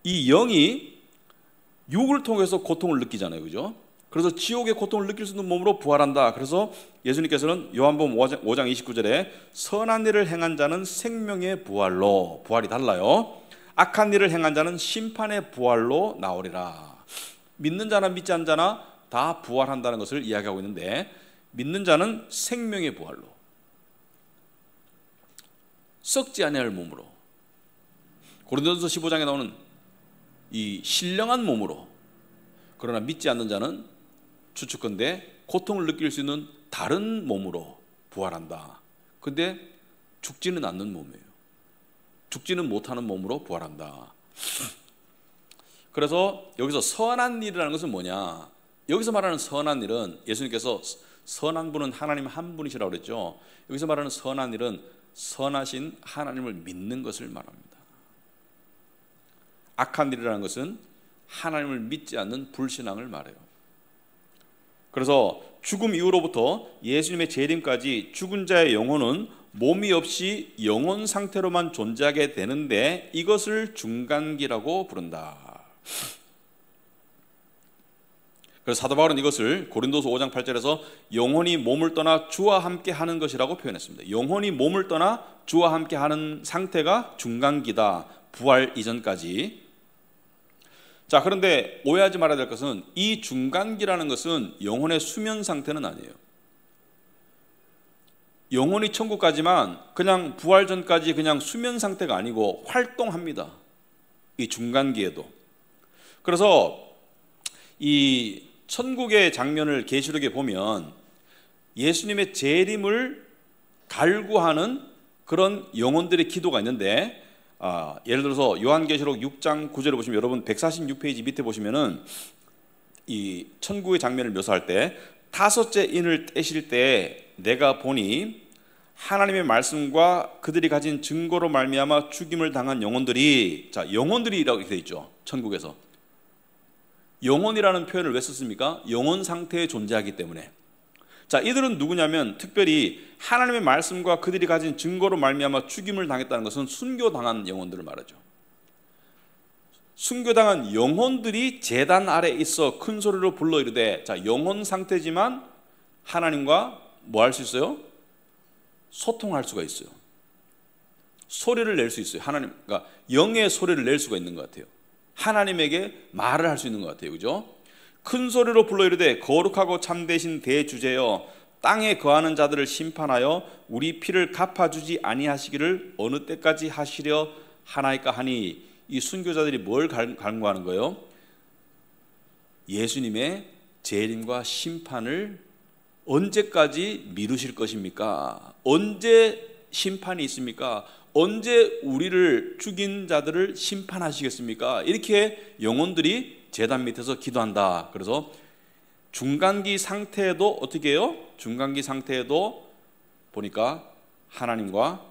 이 영이 육을 통해서 고통을 느끼잖아요. 그죠? 그래서 지옥의 고통을 느낄 수 있는 몸으로 부활한다. 그래서 예수님께서는 요한복음 5장 29절에 선한 일을 행한 자는 생명의 부활로, 부활이 달라요. 악한 일을 행한 자는 심판의 부활로 나오리라. 믿는 자나 믿지 않는 자나 다 부활한다는 것을 이야기하고 있는데, 믿는 자는 생명의 부활로, 썩지 아니할 몸으로, 고린도전서 15장에 나오는 이 신령한 몸으로, 그러나 믿지 않는 자는 추측컨대 고통을 느낄 수 있는 다른 몸으로 부활한다. 근데 죽지는 않는 몸이에요. 죽지는 못하는 몸으로 부활한다. 그래서 여기서 선한 일이라는 것은 뭐냐? 여기서 말하는 선한 일은, 예수님께서 선한 분은 하나님 한 분이시라고 그랬죠. 여기서 말하는 선한 일은 선하신 하나님을 믿는 것을 말합니다. 악한 일이라는 것은 하나님을 믿지 않는 불신앙을 말해요. 그래서 죽음 이후로부터 예수님의 재림까지 죽은 자의 영혼은 몸이 없이 영혼 상태로만 존재하게 되는데 이것을 중간기라고 부른다. 그래서 사도 바울은 이것을 고린도서 5장 8절에서 영혼이 몸을 떠나 주와 함께 하는 것이라고 표현했습니다. 영혼이 몸을 떠나 주와 함께 하는 상태가 중간기다. 부활 이전까지. 자, 그런데 오해하지 말아야 될 것은 이 중간기라는 것은 영혼의 수면 상태는 아니에요. 영혼이 천국 가지만 그냥 부활 전까지 그냥 수면 상태가 아니고 활동합니다. 이 중간기에도. 그래서 이 천국의 장면을 계시록에 보면 예수님의 재림을 갈구하는 그런 영혼들의 기도가 있는데, 예를 들어서 요한계시록 6장 9절을 보시면, 여러분 146페이지 밑에 보시면은 이 천국의 장면을 묘사할 때, 다섯째 인을 떼실 때 내가 보니 하나님의 말씀과 그들이 가진 증거로 말미암아 죽임을 당한 영혼들이, 자, 영혼들이라고 이렇게 돼 있죠. 천국에서 영혼이라는 표현을 왜 썼습니까? 영혼 상태에 존재하기 때문에. 자, 이들은 누구냐면 특별히 하나님의 말씀과 그들이 가진 증거로 말미암아 죽임을 당했다는 것은 순교당한 영혼들을 말하죠. 순교당한 영혼들이 제단 아래 있어 큰 소리로 불러 이르되, 자, 영혼 상태지만 하나님과 뭐 할 수 있어요? 소통할 수가 있어요. 소리를 낼 수 있어요. 하나님, 그러니까 영의 소리를 낼 수가 있는 것 같아요. 하나님에게 말을 할 수 있는 것 같아요. 그죠? 큰 소리로 불러 이르되 거룩하고 참되신 대주제여, 땅에 거하는 자들을 심판하여 우리 피를 갚아주지 아니하시기를 어느 때까지 하시려 하나이까 하니. 이 순교자들이 뭘 간구하는 거예요? 예수님의 재림과 심판을 언제까지 미루실 것입니까? 언제 심판이 있습니까? 언제 우리를 죽인 자들을 심판하시겠습니까? 이렇게 영혼들이 제단 밑에서 기도한다. 그래서 중간기 상태에도 어떻게 해요? 중간기 상태에도 보니까 하나님과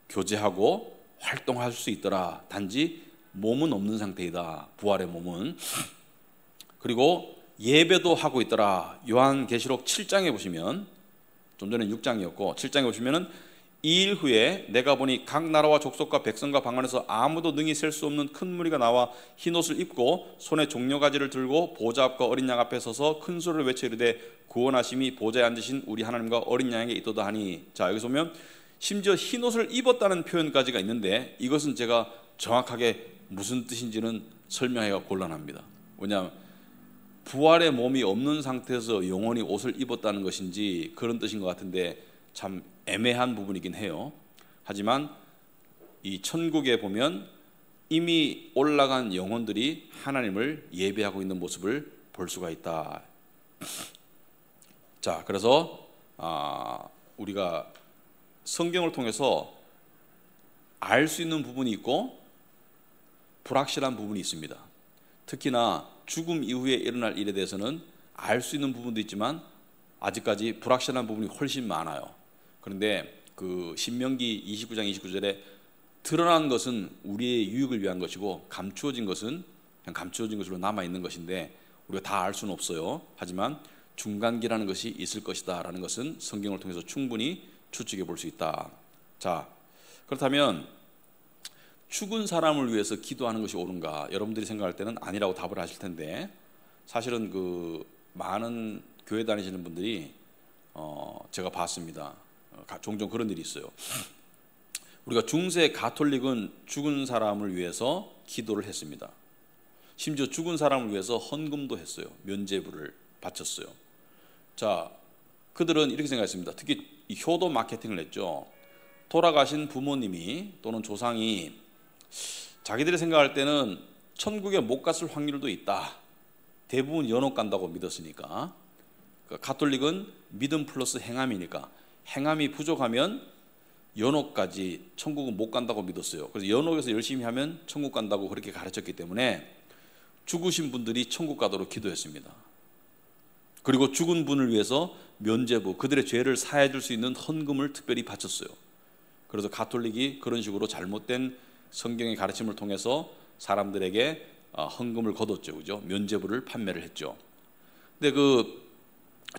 교제하고 활동할 수 있더라. 단지 몸은 없는 상태이다. 부활의 몸은. 그리고 예배도 하고 있더라. 요한계시록 7장에 보시면, 좀 전에 6장이었고 7장에 보시면은, 이 일 후에 내가 보니 각 나라와 족속과 백성과 방언에서 아무도 능히 셀 수 없는 큰 무리가 나와 흰옷을 입고 손에 종려가지를 들고 보좌 앞과 어린 양 앞에 서서 큰 소리를 외쳐 이르되 구원하심이 보좌에 앉으신 우리 하나님과 어린 양에게 있도다 하니. 자, 여기서 보면 심지어 흰옷을 입었다는 표현까지가 있는데, 이것은 제가 정확하게 무슨 뜻인지는 설명하기가 곤란합니다. 왜냐하면 부활의 몸이 없는 상태에서 영원히 옷을 입었다는 것인지 그런 뜻인 것 같은데 참 애매한 부분이긴 해요. 하지만 이 천국에 보면 이미 올라간 영혼들이 하나님을 예배하고 있는 모습을 볼 수가 있다. 자, 그래서 우리가 성경을 통해서 알 수 있는 부분이 있고 불확실한 부분이 있습니다. 특히나 죽음 이후에 일어날 일에 대해서는 알 수 있는 부분도 있지만 아직까지 불확실한 부분이 훨씬 많아요. 그런데 그 신명기 29장 29절에 드러난 것은 우리의 유익을 위한 것이고 감추어진 것은 그냥 감추어진 것으로 남아있는 것인데 우리가 다 알 수는 없어요. 하지만 중간기라는 것이 있을 것이다 라는 것은 성경을 통해서 충분히 추측해 볼 수 있다. 자, 그렇다면 죽은 사람을 위해서 기도하는 것이 옳은가? 여러분들이 생각할 때는 아니라고 답을 하실 텐데 사실은 그 많은 교회 다니시는 분들이 제가 봤습니다. 종종 그런 일이 있어요. 우리가 중세 가톨릭은 죽은 사람을 위해서 기도를 했습니다. 심지어 죽은 사람을 위해서 헌금도 했어요. 면죄부를 바쳤어요. 자, 그들은 이렇게 생각했습니다. 특히 이 효도 마케팅을 했죠. 돌아가신 부모님이 또는 조상이 자기들이 생각할 때는 천국에 못 갔을 확률도 있다. 대부분 연옥 간다고 믿었으니까. 가톨릭은 믿음 플러스 행함이니까 행함이 부족하면 연옥까지 천국은 못 간다고 믿었어요. 그래서 연옥에서 열심히 하면 천국 간다고 그렇게 가르쳤기 때문에 죽으신 분들이 천국 가도록 기도했습니다. 그리고 죽은 분을 위해서 면죄부, 그들의 죄를 사해 줄 수 있는 헌금을 특별히 바쳤어요. 그래서 가톨릭이 그런 식으로 잘못된 성경의 가르침을 통해서 사람들에게 헌금을 거뒀죠. 그죠? 면죄부를 판매를 했죠. 근데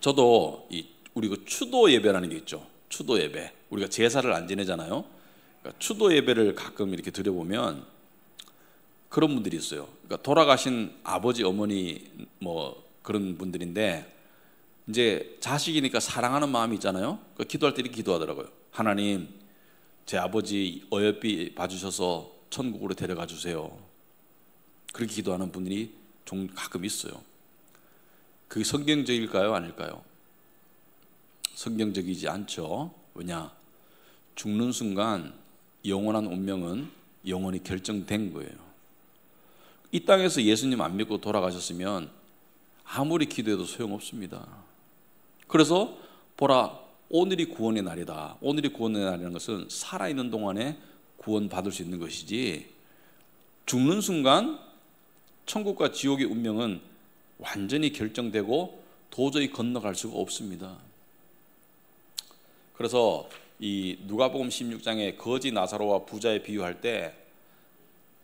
저도 우리 추도 예배라는 게 있죠. 추도 예배. 우리가 제사를 안 지내잖아요. 그러니까 추도 예배를 가끔 이렇게 드려보면 그런 분들이 있어요. 그러니까 돌아가신 아버지, 어머니 뭐 그런 분들인데 이제 자식이니까 사랑하는 마음이 있잖아요. 그러니까 기도할 때 이렇게 기도하더라고요. 하나님, 제 아버지 어여삐 봐주셔서 천국으로 데려가 주세요. 그렇게 기도하는 분들이 가끔 있어요. 그게 성경적일까요? 아닐까요? 성경적이지 않죠. 왜냐? 죽는 순간 영원한 운명은 영원히 결정된 거예요. 이 땅에서 예수님 안 믿고 돌아가셨으면 아무리 기도해도 소용없습니다. 그래서 보라, 오늘이 구원의 날이다. 오늘이 구원의 날이라는 것은 살아있는 동안에 구원받을 수 있는 것이지 죽는 순간 천국과 지옥의 운명은 완전히 결정되고 도저히 건너갈 수가 없습니다. 그래서 이 누가복음 16장에 거지 나사로와 부자의 비유할 때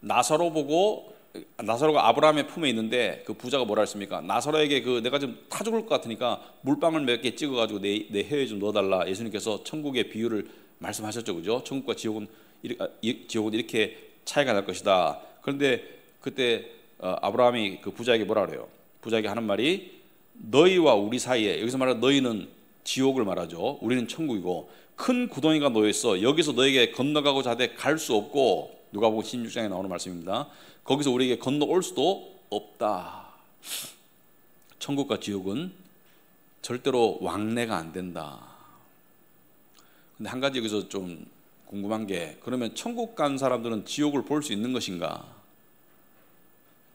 나사로가 아브라함의 품에 있는데 그 부자가 뭐라 했습니까? 나사로에게 내가 좀 타 죽을 것 같으니까 물방울 몇 개 찍어가지고 내 혀에 좀 넣어달라. 예수님께서 천국의 비유를 말씀하셨죠, 그죠? 천국과 지옥은 이렇게 차이가 날 것이다. 그런데 그때 아브라함이 그 부자에게 뭐라 그래요? 부자에게 하는 말이 너희와 우리 사이에, 여기서 말하는 너희는 지옥을 말하죠. 우리는 천국이고 큰 구덩이가 놓여 있어. 여기서 너에게 건너가고자 하되 갈 수 없고, 누가복음 16장에 나오는 말씀입니다. 거기서 우리에게 건너올 수도 없다. 천국과 지옥은 절대로 왕래가 안 된다. 근데 한 가지 여기서 좀 궁금한 게, 그러면 천국 간 사람들은 지옥을 볼 수 있는 것인가?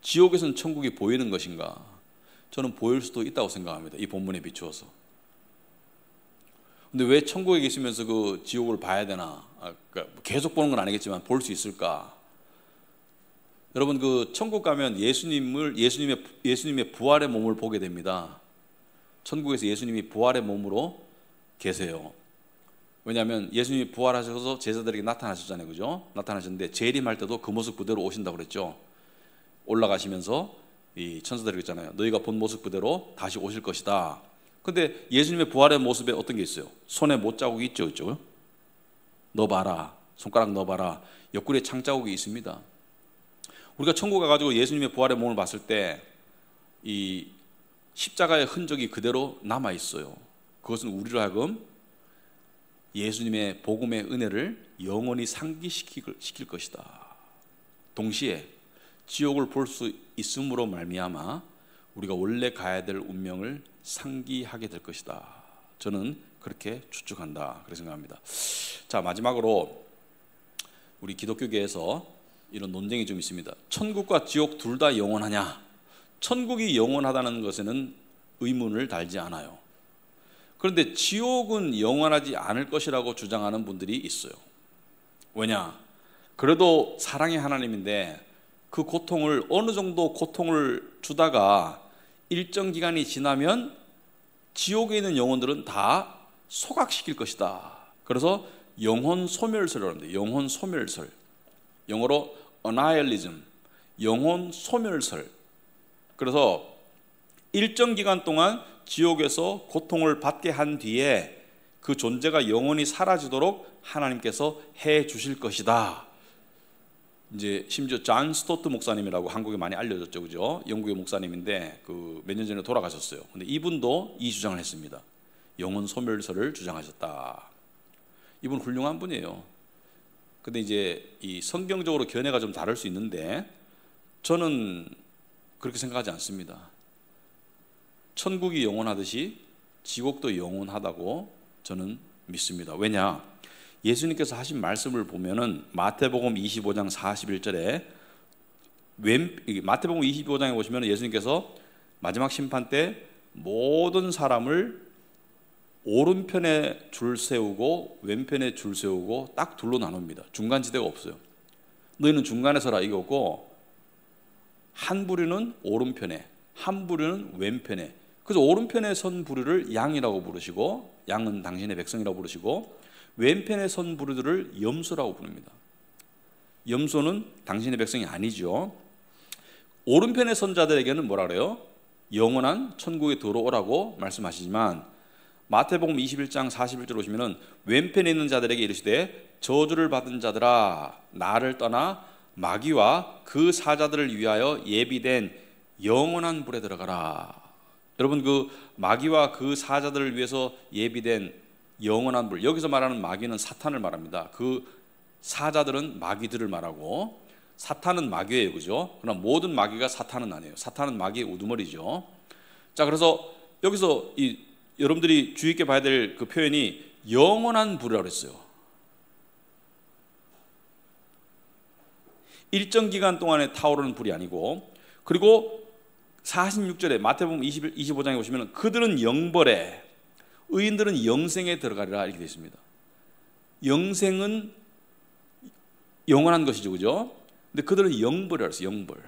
지옥에서는 천국이 보이는 것인가? 저는 보일 수도 있다고 생각합니다. 이 본문에 비추어서. 근데 왜 천국에 계시면서 그 지옥을 봐야 되나? 그러니까 계속 보는 건 아니겠지만 볼 수 있을까? 여러분, 천국 가면 예수님의 부활의 몸을 보게 됩니다. 천국에서 예수님이 부활의 몸으로 계세요. 왜냐하면 예수님이 부활하셔서 제자들에게 나타나셨잖아요, 그죠? 나타나셨는데 재림할 때도 그 모습 그대로 오신다고 그랬죠. 올라가시면서 이 천사들이 그랬잖아요. 너희가 본 모습 그대로 다시 오실 것이다. 근데 예수님의 부활의 모습에 어떤 게 있어요? 손에 못자국이 있죠, 있죠? 넣어봐라, 손가락 넣어봐라. 옆구리에 창자국이 있습니다. 우리가 천국 가가지고 예수님의 부활의 몸을 봤을 때 이 십자가의 흔적이 그대로 남아 있어요. 그것은 우리로 하여금 예수님의 복음의 은혜를 영원히 상기시킬 것이다. 동시에 지옥을 볼 수 있음으로 말미암아 우리가 원래 가야 될 운명을 상기하게 될 것이다. 저는 그렇게 추측한다. 그렇게 생각합니다. 자, 마지막으로 우리 기독교계에서 이런 논쟁이 좀 있습니다. 천국과 지옥 둘 다 영원하냐? 천국이 영원하다는 것에는 의문을 달지 않아요. 그런데 지옥은 영원하지 않을 것이라고 주장하는 분들이 있어요. 왜냐? 그래도 사랑의 하나님인데 그 고통을, 어느 정도 고통을 주다가 일정 기간이 지나면 지옥에 있는 영혼들은 다 소각시킬 것이다. 그래서 영혼 소멸설이라고 합니다. 영혼 소멸설. 영어로 annihilism, 영혼 소멸설. 그래서 일정 기간 동안 지옥에서 고통을 받게 한 뒤에 그 존재가 영원히 사라지도록 하나님께서 해 주실 것이다. 이제 심지어 존 스토트 목사님이라고 한국에 많이 알려졌죠, 그죠? 영국의 목사님인데 그 몇 년 전에 돌아가셨어요. 근데 이분도 이 주장을 했습니다. 영혼 소멸설을 주장하셨다. 이분 훌륭한 분이에요. 근데 이제 이 성경적으로 견해가 좀 다를 수 있는데 저는 그렇게 생각하지 않습니다. 천국이 영원하듯이 지옥도 영원하다고 저는 믿습니다. 왜냐? 예수님께서 하신 말씀을 보면은 마태복음 25장 41절에 마태복음 25장에 보시면 예수님께서 마지막 심판 때 모든 사람을 오른편에 줄 세우고 왼편에 줄 세우고 딱 둘로 나눕니다. 중간 지대가 없어요. 너희는 중간에 서라 이거고, 한 부류는 오른편에, 한 부류는 왼편에. 그래서 오른편에 선 부류를 양이라고 부르시고, 양은 당신의 백성이라고 부르시고, 왼편에 선 부류들을 염소라고 부릅니다. 염소는 당신의 백성이 아니죠. 오른편에 선 자들에게는 뭐라 그래요? 영원한 천국에 들어오라고 말씀하시지만 마태복음 21장 41절 보시면은 왼편에 있는 자들에게 이르시되 저주를 받은 자들아 나를 떠나 마귀와 그 사자들을 위하여 예비된 영원한 불에 들어가라. 여러분, 그 마귀와 그 사자들을 위해서 예비된 영원한 불, 여기서 말하는 마귀는 사탄을 말합니다. 그 사자들은 마귀들을 말하고 사탄은 마귀예요, 그죠? 그러나 모든 마귀가 사탄은 아니에요. 사탄은 마귀의 우두머리죠. 자, 그래서 여기서 여러분들이 주의 있게 봐야 될 그 표현이 영원한 불이라고 했어요. 일정 기간 동안에 타오르는 불이 아니고, 그리고 46절에 마태복음 25장에 보시면 그들은 영벌에, 의인들은 영생에 들어가리라 이렇게 되어 있습니다. 영생은 영원한 것이죠, 그죠? 근데 그들은 영벌이라고 했어요. 영벌,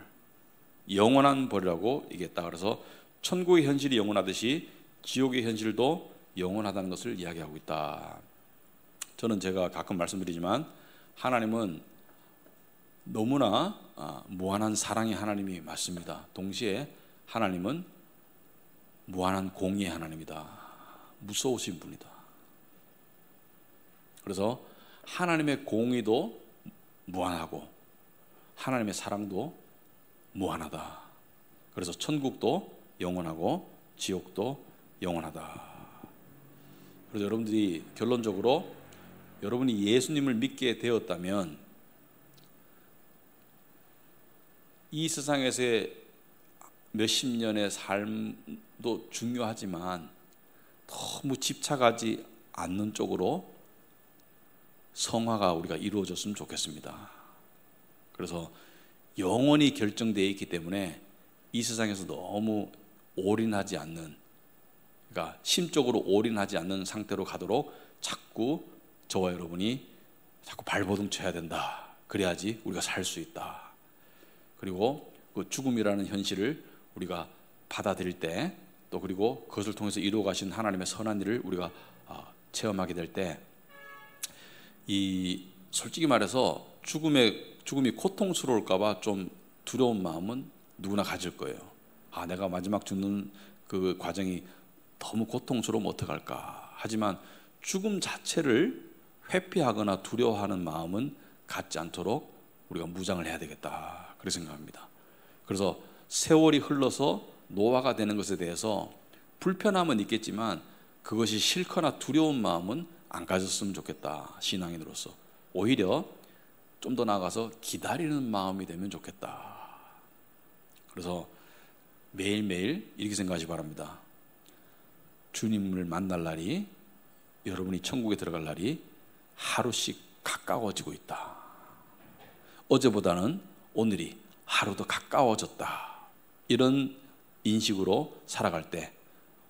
영원한 벌이라고 얘기했다. 그래서 천국의 현실이 영원하듯이 지옥의 현실도 영원하다는 것을 이야기하고 있다. 저는 제가 가끔 말씀드리지만 하나님은 너무나 무한한 사랑의 하나님이 맞습니다. 동시에 하나님은 무한한 공의의 하나님이다. 무서우신 분이다. 그래서 하나님의 공의도 무한하고 하나님의 사랑도 무한하다. 그래서 천국도 영원하고 지옥도 영원하다. 그래서 여러분들이 결론적으로 여러분이 예수님을 믿게 되었다면 이 세상에서의 몇십 년의 삶도 중요하지만 너무 집착하지 않는 쪽으로 성화가 우리가 이루어졌으면 좋겠습니다. 그래서 영원히 결정되어 있기 때문에 이 세상에서 너무 올인하지 않는, 그러니까 심적으로 올인하지 않는 상태로 가도록 자꾸 저와 여러분이 자꾸 발버둥 쳐야 된다. 그래야지 우리가 살 수 있다. 그리고 그 죽음이라는 현실을 우리가 받아들일 때, 또 그리고 그것을 통해서 이루어 가신 하나님의 선한 일을 우리가 체험하게 될 때, 이 솔직히 말해서 죽음이 고통스러울까봐 좀 두려운 마음은 누구나 가질 거예요. 내가 마지막 죽는 그 과정이 너무 고통스러우면 어떡할까. 하지만 죽음 자체를 회피하거나 두려워하는 마음은 갖지 않도록 우리가 무장을 해야 되겠다. 그렇게 생각합니다. 그래서 세월이 흘러서 노화가 되는 것에 대해서 불편함은 있겠지만 그것이 싫거나 두려운 마음은 안 가졌으면 좋겠다. 신앙인으로서 오히려 좀 더 나아가서 기다리는 마음이 되면 좋겠다. 그래서 매일매일 이렇게 생각하시기 바랍니다. 주님을 만날 날이, 여러분이 천국에 들어갈 날이 하루씩 가까워지고 있다. 어제보다는 오늘이 하루 더 가까워졌다. 이런 인식으로 살아갈 때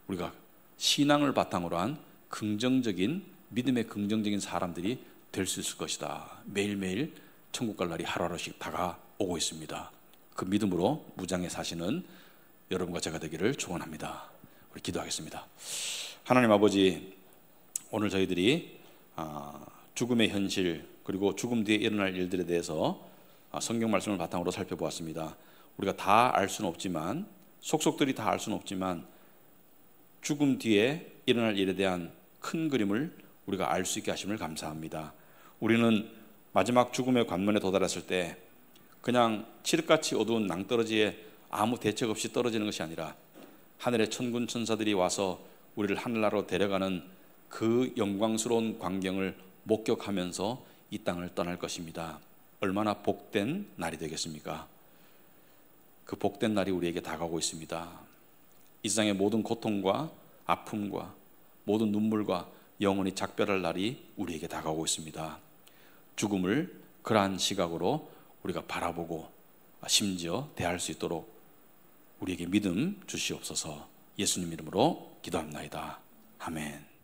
우리가 신앙을 바탕으로 한 긍정적인, 믿음의 긍정적인 사람들이 될 수 있을 것이다. 매일매일 천국 갈 날이 하루하루씩 다가오고 있습니다. 그 믿음으로 무장에 사시는 여러분과 제가 되기를 축원합니다. 우리 기도하겠습니다. 하나님 아버지, 오늘 저희들이 죽음의 현실, 그리고 죽음 뒤에 일어날 일들에 대해서 성경 말씀을 바탕으로 살펴보았습니다. 우리가 다 알 수는 없지만, 속속들이 다 알 수는 없지만, 죽음 뒤에 일어날 일에 대한 큰 그림을 우리가 알 수 있게 하심을 감사합니다. 우리는 마지막 죽음의 관문에 도달했을 때 그냥 칠흑같이 어두운 낭떠러지에 아무 대책 없이 떨어지는 것이 아니라 하늘의 천군 천사들이 와서 우리를 하늘나라로 데려가는 그 영광스러운 광경을 목격하면서 이 땅을 떠날 것입니다. 얼마나 복된 날이 되겠습니까? 그 복된 날이 우리에게 다가오고 있습니다. 이 세상의 모든 고통과 아픔과 모든 눈물과 영원히 작별할 날이 우리에게 다가오고 있습니다. 죽음을 그러한 시각으로 우리가 바라보고 심지어 대할 수 있도록 우리에게 믿음 주시옵소서. 예수님 이름으로 기도합나이다. 아멘.